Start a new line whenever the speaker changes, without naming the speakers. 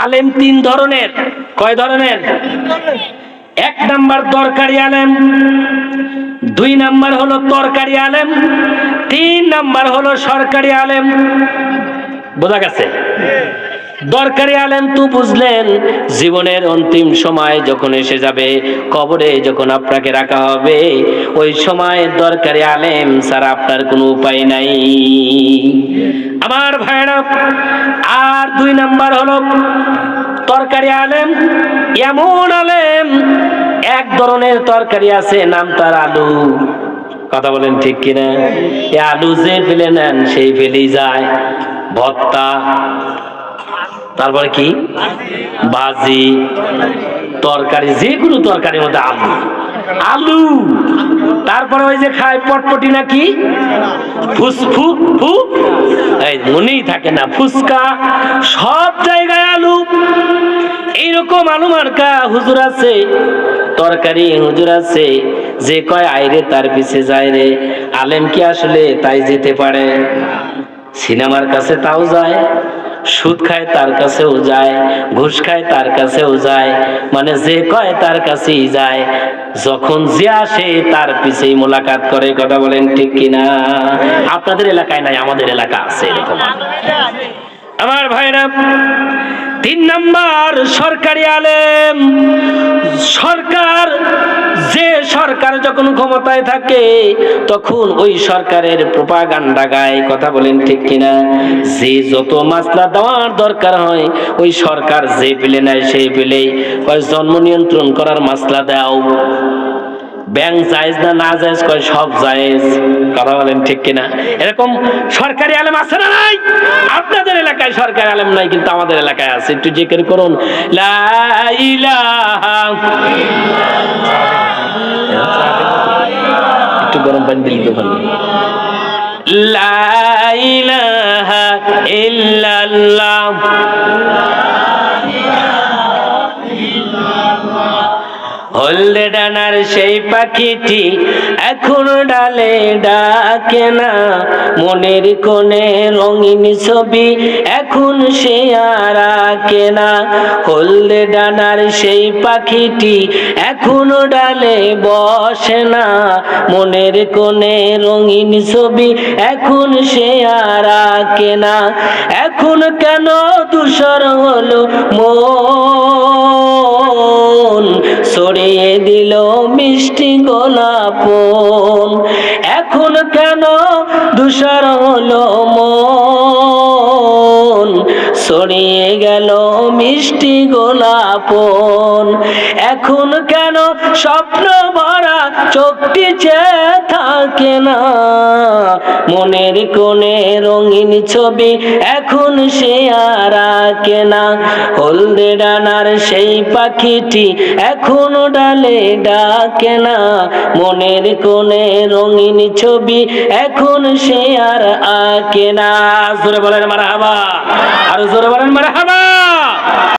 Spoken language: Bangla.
আলেম তিন ধরনের। কয় ধরনের? এক নাম্বার দরকারি আলেম, দুই নাম্বার হলো তরকারি আলেম, তিন নাম্বার হলো সরকারি আলেম। বোঝা গেছে? দরকারি আলেম তো বুঝলেন, জীবনের অন্তিম সময় যখন এসে যাবে, কবরে যখন আপনাকে রাখা হবে, ওই সময় দরকারি আলেম ছাড়া আপনার কোনো উপায় নাই আমার ভাইরা। আর দুই নাম্বার হলো তরকারি আলেম, এমন আলেম, এক ধরনের তরকারি আছে নাম তার আলু। কথা বলেন ঠিক কিনা? এই আলু যে ফেলে নেন সেই ফেলেই যায়। ভর্তা, তারপরে কি ভাজি, তরকারি, যে কোনো তরকারির মধ্যে আলু আলু। তারপরে ওই যে খায় পটপটি নাকি ফুসফু ফু, এই মনেই থাকে না, ফুসকা, সব জায়গায় আলু। এইরকম আলু মার্কা হুজুর আছে, তরকারি হুজুর আছে, যে কয় আইরে তার পিছে যায় রে। আলেম কি আসলে তাই যেতে পারে? সিনেমার কাছে তাও যায়, সুদ খায় তার কাছেও যায়, ঘুষ খায় তার কাছেও যায়, মানে যে কয় তার কাছেই যায়। যখন যে আসে তার পিছেই মোলাকাত করে। কথা বলেন ঠিক কিনা? আপনাদের এলাকায় নাই, আমাদের এলাকা আছে এরকম আমার ভাইরা। তিন নাম্বার সরকারি আলেম। সরকার, যে সরকার যখন ক্ষমতায় থাকে তখন ওই সরকারের প্রোপাগান্ডা গায়। কথা বলেন ঠিক কিনা? যে যত মাসলা দেওয়ার দরকার হয় ওই সরকার যে পেলে নেয় সেই পেলেই কয় জন্ম নিয়ন্ত্রণ করার মাসলা দাও, ব্যাংক জায়েজ না না জায়েজ, কয় সব জায়েজ। কথা বলেন ঠিক কিনা? এরকম সরকারি আলেম আছে না নাই? আপনাদের এলাকায় সরকারি আলেম নাই, কিন্তু আমাদের এলাকায় আছে। একটু জিকির করুন, লা ইলাহা, একটু গরম পানি দিলি তো ভালো। লা ইলাহা ইল্লাল্লাহ, হলদে ডানার সেই পাখিটি এখনো ডালে ডাকে না, মনের কোণে রঙিন ছবি এখন সে আর আঁকে না। হলদে ডানার সেই পাখিটি এখনো ডালে বসে না, মনের কোণে রঙিন ছবি এখন সে আর আঁকে না। এখন কেন ধূসর হলো মন, ছড়িয়ে দিল মিষ্টি গোলাপ। এখন কেন ধূসর হলো মন, ছড়িয়ে গেল মিষ্টি গোলাপ। এখন কেন স্বপ্ন ভরা চোখটি চেয়ে থাকে না, মনের কোণে রঙিন ছবি এখন সে আর আঁকে না। হলদে ডানার সেই পাখিটি এখনো ডালে ডাকে না, মনের কোণে রঙিন ছবি এখন সে আর আঁকে না। জোরে বলেন মারহাবা, আর জোরে বলেন মারহাবা।